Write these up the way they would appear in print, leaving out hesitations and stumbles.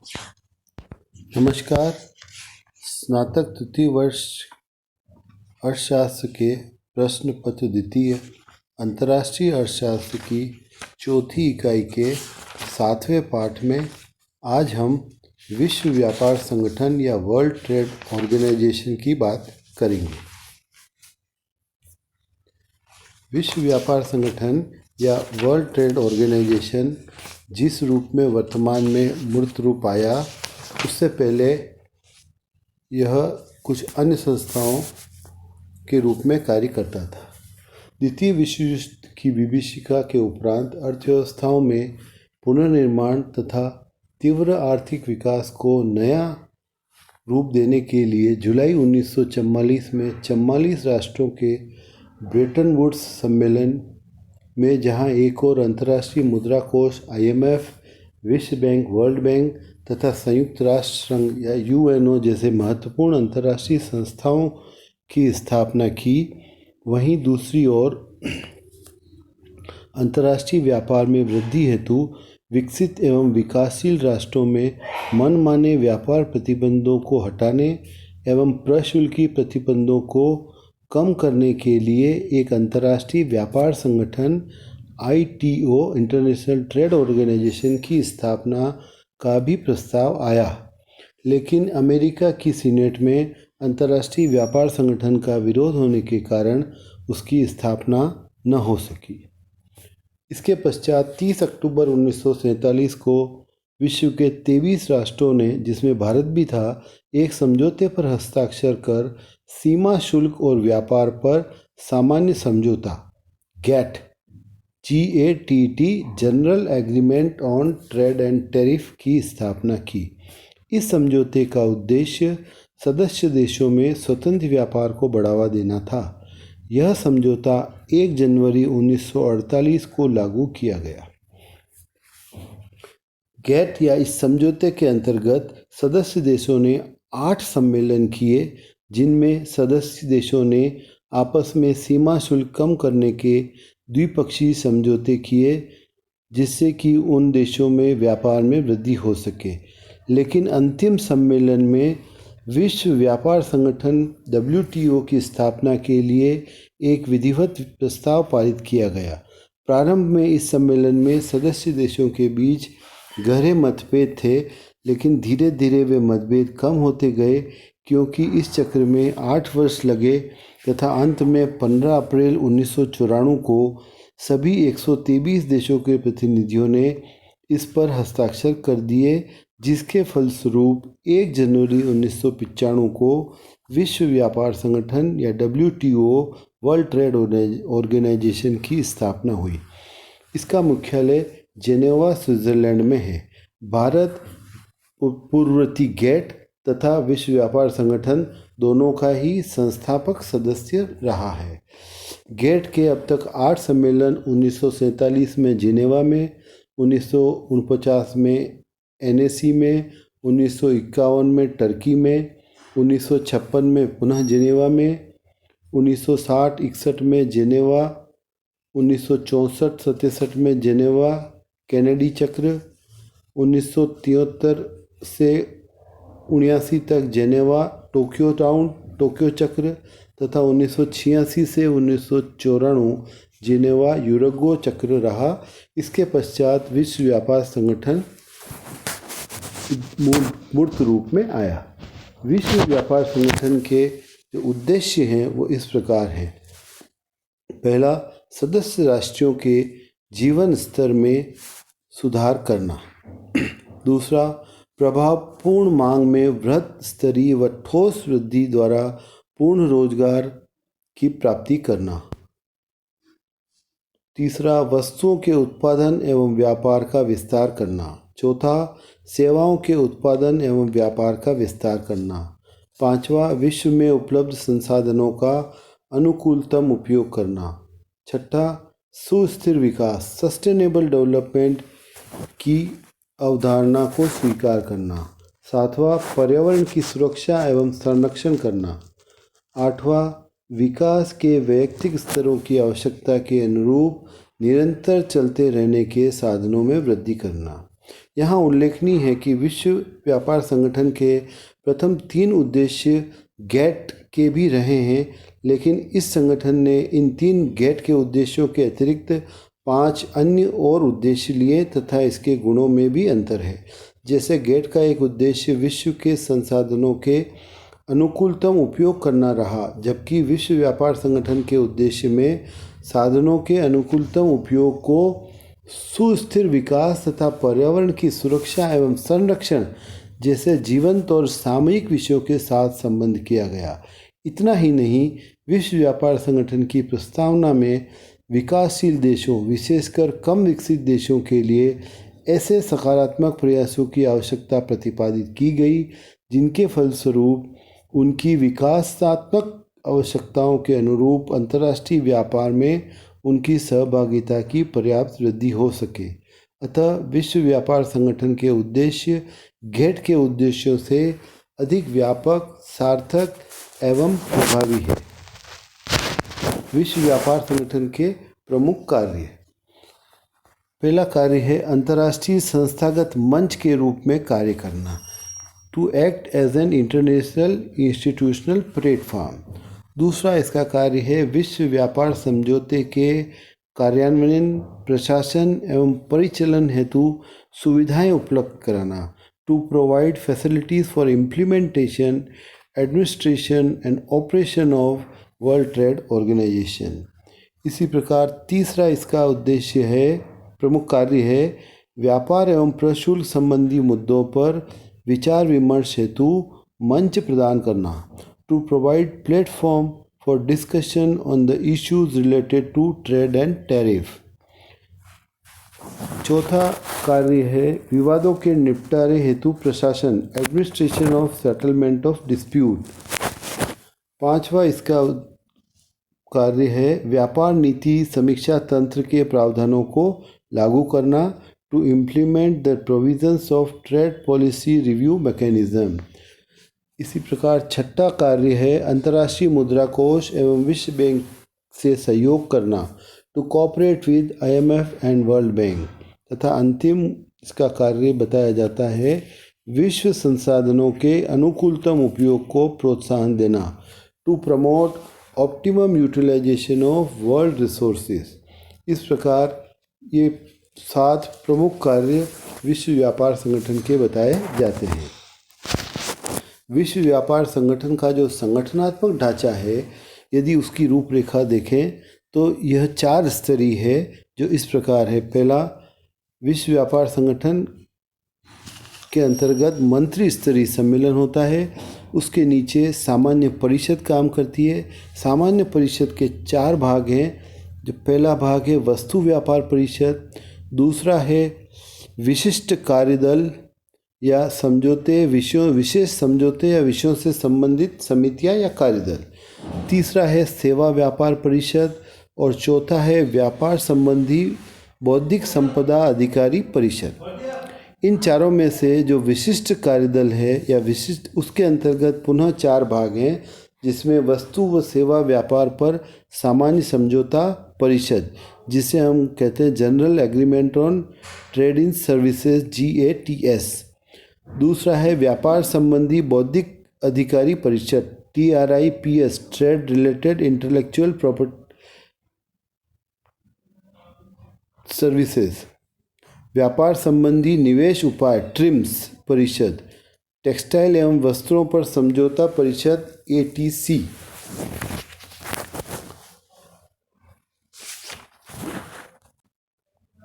नमस्कार। स्नातक तृतीय वर्ष अर्थशास्त्र के प्रश्न पत्र द्वितीय अंतर्राष्ट्रीय अर्थशास्त्र की चौथी इकाई के 7वें पाठ में आज हम विश्व व्यापार संगठन या वर्ल्ड ट्रेड ऑर्गेनाइजेशन की बात करेंगे। विश्व व्यापार संगठन या वर्ल्ड ट्रेड ऑर्गेनाइजेशन जिस रूप में वर्तमान में मूर्त रूप आया, उससे पहले यह कुछ अन्य संस्थाओं के रूप में कार्य करता था। द्वितीय विश्व युद्ध की विभीषिका के उपरांत अर्थव्यवस्थाओं में पुनर्निर्माण तथा तीव्र आर्थिक विकास को नया रूप देने के लिए जुलाई 1944 में 44 राष्ट्रों के ब्रेटन वुड्स सम्मेलन में, जहां एक और अंतर्राष्ट्रीय मुद्रा कोष IMF, विश्व बैंक, वर्ल्ड बैंक तथा संयुक्त राष्ट्र संघ या UNO जैसे महत्वपूर्ण अंतर्राष्ट्रीय संस्थाओं की स्थापना की, वहीं दूसरी ओर अंतर्राष्ट्रीय व्यापार में वृद्धि हेतु विकसित एवं विकासशील राष्ट्रों में मनमाने व्यापार प्रतिबंधों को हटाने एवं प्रशुल्की प्रतिबंधों को कम करने के लिए एक अंतर्राष्ट्रीय व्यापार संगठन ITO इंटरनेशनल ट्रेड ऑर्गेनाइजेशन की स्थापना का भी प्रस्ताव आया, लेकिन अमेरिका की सीनेट में अंतर्राष्ट्रीय व्यापार संगठन का विरोध होने के कारण उसकी स्थापना न हो सकी। इसके पश्चात 30 अक्टूबर 1947 को विश्व के 23 राष्ट्रों ने, जिसमें भारत भी था, एक समझौते पर हस्ताक्षर कर सीमा शुल्क और व्यापार पर सामान्य समझौता GATT general agreement on trade and tariff की स्थापना की। इस समझौते का उद्देश्य सदस्य देशों में स्वतंत्र व्यापार को बढ़ावा देना था। यह समझौता 1 जनवरी 1948 को लागू किया गया। GATT या इस समझौते के अंतर्गत सदस्य देशों ने 8 सम्मेलन किए, जिनमें सदस्य देशों ने आपस में सीमा शुल्क कम करने के द्विपक्षीय समझौते किए, जिससे कि उन देशों में व्यापार में वृद्धि हो सके। लेकिन अंतिम सम्मेलन में विश्व व्यापार संगठन WTO की स्थापना के लिए एक विधिवत प्रस्ताव पारित किया गया। प्रारंभ में इस सम्मेलन में सदस्य देशों के बीच गहरे मतभेद थे, लेकिन धीरे धीरे वे मतभेद कम होते गए, क्योंकि इस चक्र में 8 वर्ष लगे तथा अंत में 15 अप्रैल 1994 को सभी 123 देशों के प्रतिनिधियों ने इस पर हस्ताक्षर कर दिए, जिसके फलस्वरूप 1 जनवरी 1995 को विश्व व्यापार संगठन या WTO वर्ल्ड ट्रेड ऑर्गेनाइजेशन की स्थापना हुई। इसका मुख्यालय जेनेवा, स्विट्जरलैंड में है। भारत पूर्ववर्ती GATT तथा विश्व व्यापार संगठन दोनों का ही संस्थापक सदस्य रहा है। GATT के अब तक 8 सम्मेलन 1947 में जिनेवा में, 1949 में NAC में, 1951 में टर्की में, 1956 में पुनः जिनेवा में, 1960-61 में जिनेवा, 1964-67 में जिनेवा कैनेडी चक्र, 1973 से 79 तक जिनेवा टोक्यो चक्र तथा 1986 से 1994 जिनेवा यूरुग्वे चक्र रहा। इसके पश्चात विश्व व्यापार संगठन मूर्त रूप में आया। विश्व व्यापार संगठन के जो उद्देश्य हैं वो इस प्रकार हैं। पहला, सदस्य राष्ट्रों के जीवन स्तर में सुधार करना। दूसरा, प्रभावपूर्ण मांग में वृहत स्तरीय व ठोस वृद्धि द्वारा पूर्ण रोजगार की प्राप्ति करना। तीसरा, वस्तुओं के उत्पादन एवं व्यापार का विस्तार करना। चौथा, सेवाओं के उत्पादन एवं व्यापार का विस्तार करना। पांचवा, विश्व में उपलब्ध संसाधनों का अनुकूलतम उपयोग करना। छठा, सुस्थिर विकास सस्टेनेबल डेवलपमेंट की अवधारणा को स्वीकार करना। सातवां, पर्यावरण की सुरक्षा एवं संरक्षण करना। आठवां, विकास के वैयक्तिक स्तरों की आवश्यकता के अनुरूप निरंतर चलते रहने के साधनों में वृद्धि करना। यहाँ उल्लेखनीय है कि विश्व व्यापार संगठन के प्रथम 3 उद्देश्य गेट के भी रहे हैं, लेकिन इस संगठन ने इन 3 गेट के उद्देश्यों के अतिरिक्त 5 अन्य और उद्देश्य लिए तथा इसके गुणों में भी अंतर है। जैसे गेट का एक उद्देश्य विश्व के संसाधनों के अनुकूलतम उपयोग करना रहा, जबकि विश्व व्यापार संगठन के उद्देश्य में साधनों के अनुकूलतम उपयोग को सुस्थिर विकास तथा पर्यावरण की सुरक्षा एवं संरक्षण जैसे जीवंत और सामयिक विषयों के साथ संबंध किया गया। इतना ही नहीं, विश्व व्यापार संगठन की प्रस्तावना में विकासशील देशों, विशेषकर कम विकसित देशों के लिए ऐसे सकारात्मक प्रयासों की आवश्यकता प्रतिपादित की गई जिनके फलस्वरूप उनकी विकासात्मक आवश्यकताओं के अनुरूप अंतर्राष्ट्रीय व्यापार में उनकी सहभागिता की पर्याप्त वृद्धि हो सके। अतः विश्व व्यापार संगठन के उद्देश्य गेट के उद्देश्यों से अधिक व्यापक, सार्थक एवं प्रभावी है। विश्व व्यापार संगठन के प्रमुख कार्य। पहला कार्य है अंतर्राष्ट्रीय संस्थागत मंच के रूप में कार्य करना, to act as an international institutional platform. दूसरा इसका कार्य है विश्व व्यापार समझौते के कार्यान्वयन, प्रशासन एवं परिचालन हेतु सुविधाएं उपलब्ध कराना, to provide facilities for implementation, administration and operation of World Trade Organization. इसी प्रकार तीसरा इसका उद्देश्य है, प्रमुख कार्य है व्यापार एवं प्रशुल्क संबंधी मुद्दों पर विचार विमर्श हेतु मंच प्रदान करना, to provide platform for discussion on the issues related to trade and tariff. चौथा कार्य है विवादों के निपटारे हेतु प्रशासन, administration of settlement of dispute. पांचवा इसका कार्य है व्यापार नीति समीक्षा तंत्र के प्रावधानों को लागू करना, to implement the provisions of trade policy review mechanism. इसी प्रकार छठा कार्य है अंतर्राष्ट्रीय मुद्रा कोष एवं विश्व बैंक से सहयोग करना, to cooperate with IMF and World Bank. तथा अंतिम इसका कार्य बताया जाता है विश्व संसाधनों के अनुकूलतम उपयोग को प्रोत्साहन देना, to promote optimum utilisation of world resources. इस प्रकार ये 7 प्रमुख कार्य विश्व व्यापार संगठन के बताए जाते हैं। विश्व व्यापार संगठन का जो संगठनात्मक ढांचा है, यदि उसकी रूपरेखा देखें तो यह 4 स्तरीय है, जो इस प्रकार है। पहला, विश्व व्यापार संगठन के अंतर्गत मंत्री स्तरीय सम्मेलन होता है। उसके नीचे सामान्य परिषद काम करती है। सामान्य परिषद के 4 भाग हैं। जो पहला भाग है वस्तु व्यापार परिषद, दूसरा है विशिष्ट कार्यदल या समझौते विषयों, विशेष समझौते या विषयों से संबंधित समितियां या कार्यदल, तीसरा है सेवा व्यापार परिषद और चौथा है व्यापार संबंधी बौद्धिक संपदा अधिकारी परिषद। इन चारों में से जो विशिष्ट कार्यदल है या विशिष्ट, उसके अंतर्गत पुनः 4 भाग हैं, जिसमें वस्तु व सेवा व्यापार पर सामान्य समझौता परिषद, जिसे हम कहते हैं general agreement on trade in services GATS। दूसरा है व्यापार संबंधी बौद्धिक अधिकारी परिषद TRIPS, trade related intellectual property services. व्यापार संबंधी निवेश उपाय TRIMS परिषद, टेक्सटाइल एवं वस्त्रों पर समझौता परिषद ATC।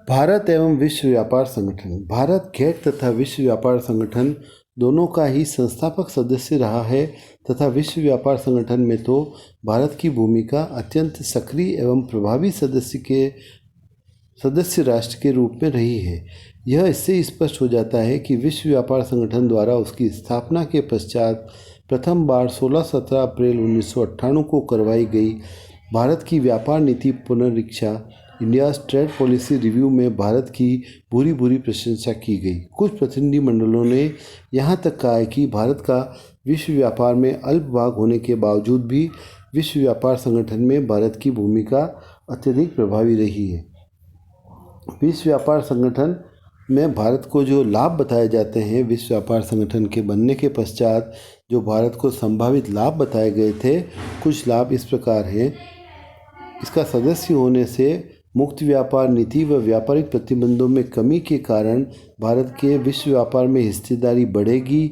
भारत एवं विश्व व्यापार संगठन। भारत गेट तथा विश्व व्यापार संगठन दोनों का ही संस्थापक सदस्य रहा है तथा विश्व व्यापार संगठन में तो भारत की भूमिका अत्यंत सक्रिय एवं प्रभावी सदस्य राष्ट्र के रूप में रही है। यह इससे स्पष्ट हो जाता है कि विश्व व्यापार संगठन द्वारा उसकी स्थापना के पश्चात प्रथम बार 16-17 अप्रैल 1998 को करवाई गई भारत की व्यापार नीति पुनरीक्षा, इंडिया ट्रेड पॉलिसी रिव्यू में भारत की भूरी प्रशंसा की गई। कुछ प्रतिनिधि मंडलों ने यहाँ तक कहा है कि भारत का विश्व व्यापार में अल्प भाग होने के बावजूद भी विश्व व्यापार संगठन में भारत की भूमिका अत्यधिक प्रभावी रही है। विश्व व्यापार संगठन में भारत को जो लाभ बताए जाते हैं विश्व व्यापार संगठन के बनने के पश्चात, जो भारत को संभावित लाभ बताए गए थे, कुछ लाभ इस प्रकार हैं। इसका सदस्य होने से मुक्त व्यापार नीति व व्यापारिक प्रतिबंधों में कमी के कारण भारत के विश्व व्यापार में हिस्सेदारी बढ़ेगी,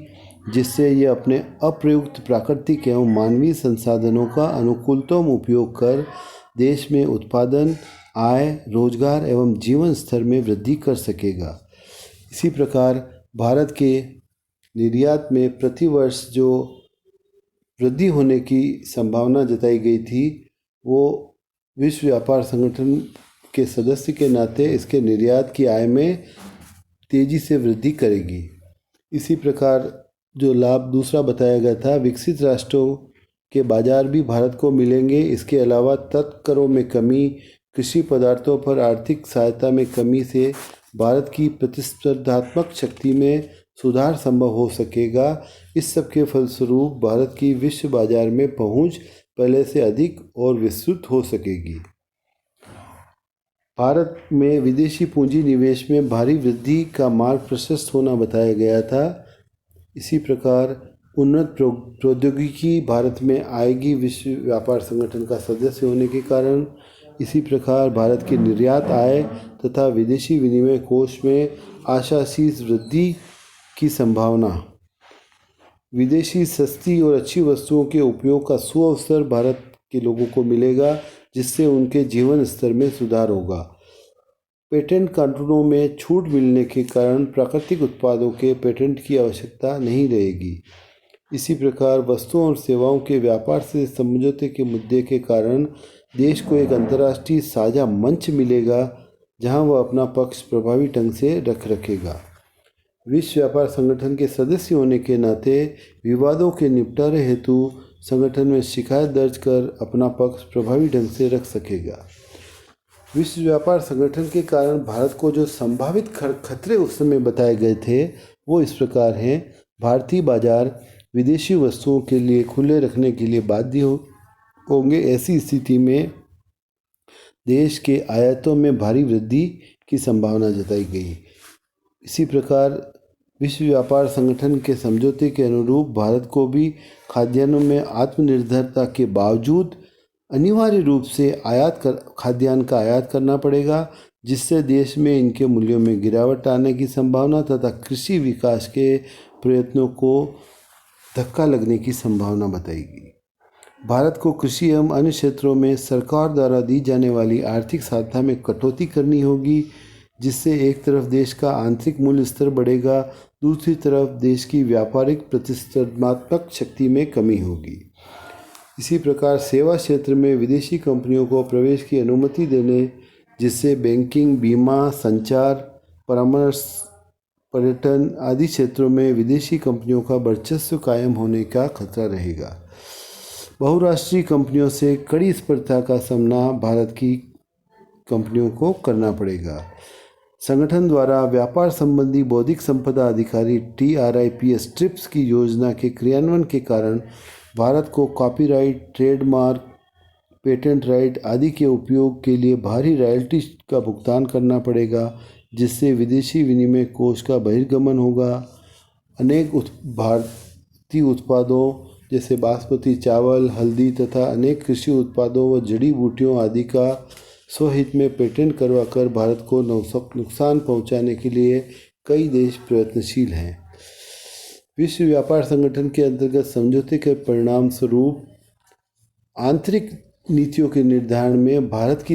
जिससे यह अपने अप्रयुक्त प्राकृतिक एवं मानवीय संसाधनों का अनुकूलतम उपयोग कर देश में उत्पादन, आय, रोजगार एवं जीवन स्तर में वृद्धि कर सकेगा। इसी प्रकार भारत के निर्यात में प्रतिवर्ष जो वृद्धि होने की संभावना जताई गई थी, वो विश्व व्यापार संगठन के सदस्य के नाते इसके निर्यात की आय में तेजी से वृद्धि करेगी। इसी प्रकार जो लाभ दूसरा बताया गया था, विकसित राष्ट्रों के बाजार भी भारत को मिलेंगे। इसके अलावा तत्करों में कमी, कृषि पदार्थों पर आर्थिक सहायता में कमी से भारत की प्रतिस्पर्धात्मक शक्ति में सुधार संभव हो सकेगा। इस सब के फलस्वरूप भारत की विश्व बाजार में पहुंच पहले से अधिक और विस्तृत हो सकेगी। भारत में विदेशी पूंजी निवेश में भारी वृद्धि का मार्ग प्रशस्त होना बताया गया था। इसी प्रकार उन्नत प्रौद्योगिकी भारत में आएगी विश्व व्यापार संगठन का सदस्य होने के कारण। इसी प्रकार भारत की निर्यात आय तथा विदेशी विनिमय कोष में आशातीत वृद्धि की संभावना, विदेशी सस्ती और अच्छी वस्तुओं के उपयोग का सुअवसर भारत के लोगों को मिलेगा, जिससे उनके जीवन स्तर में सुधार होगा। पेटेंट कानूनों में छूट मिलने के कारण प्राकृतिक उत्पादों के पेटेंट की आवश्यकता नहीं रहेगी। इसी प्रकार वस्तुओं और सेवाओं के व्यापार से समझौते के मुद्दे के कारण देश को एक अंतर्राष्ट्रीय साझा मंच मिलेगा, जहां वह अपना पक्ष प्रभावी ढंग से रखेगा। विश्व व्यापार संगठन के सदस्य होने के नाते विवादों के निपटारे हेतु संगठन में शिकायत दर्ज कर अपना पक्ष प्रभावी ढंग से रख सकेगा। विश्व व्यापार संगठन के कारण भारत को जो संभावित खतरे उस समय बताए गए थे, वो इस प्रकार हैं। भारतीय बाजार विदेशी वस्तुओं के लिए खुले रखने के लिए बाध्य होंगे। ऐसी स्थिति में देश के आयातों में भारी वृद्धि की संभावना जताई गई। इसी प्रकार विश्व व्यापार संगठन के समझौते के अनुरूप भारत को भी खाद्यान्नों में आत्मनिर्भरता के बावजूद अनिवार्य रूप से खाद्यान्न का आयात करना पड़ेगा, जिससे देश में इनके मूल्यों में गिरावट आने की संभावना तथा कृषि विकास के प्रयत्नों को धक्का लगने की संभावना बताएगी। भारत को कृषि एवं अन्य क्षेत्रों में सरकार द्वारा दी जाने वाली आर्थिक सहायता में कटौती करनी होगी, जिससे एक तरफ देश का आंतरिक मूल्य स्तर बढ़ेगा, दूसरी तरफ देश की व्यापारिक प्रतिस्पर्धात्मक शक्ति में कमी होगी। इसी प्रकार सेवा क्षेत्र में विदेशी कंपनियों को प्रवेश की अनुमति देने, जिससे बैंकिंग, बीमा, संचार, परामर्श, पर्यटन आदि क्षेत्रों में विदेशी कंपनियों का वर्चस्व कायम होने का खतरा रहेगा। बहुराष्ट्रीय कंपनियों से कड़ी स्पर्धा का सामना भारत की कंपनियों को करना पड़ेगा। संगठन द्वारा व्यापार संबंधी बौद्धिक संपदा अधिकारी TRIPS ट्रिप्स की योजना के क्रियान्वयन के कारण भारत को कॉपीराइट, ट्रेडमार्क, पेटेंट राइट आदि के उपयोग के लिए भारी रॉयल्टी का भुगतान करना पड़ेगा, जिससे विदेशी विनिमय कोष का बहिर्गमन होगा। अनेक भारतीय उत्पादों जैसे बासमती चावल, हल्दी तथा अनेक कृषि उत्पादों व जड़ी बूटियों आदि का स्वहित में पेटेंट करवाकर भारत को नुकसान पहुंचाने के लिए कई देश प्रयत्नशील हैं। विश्व व्यापार संगठन के अंतर्गत समझौते के परिणाम स्वरूप आंतरिक नीतियों के निर्धारण में भारत की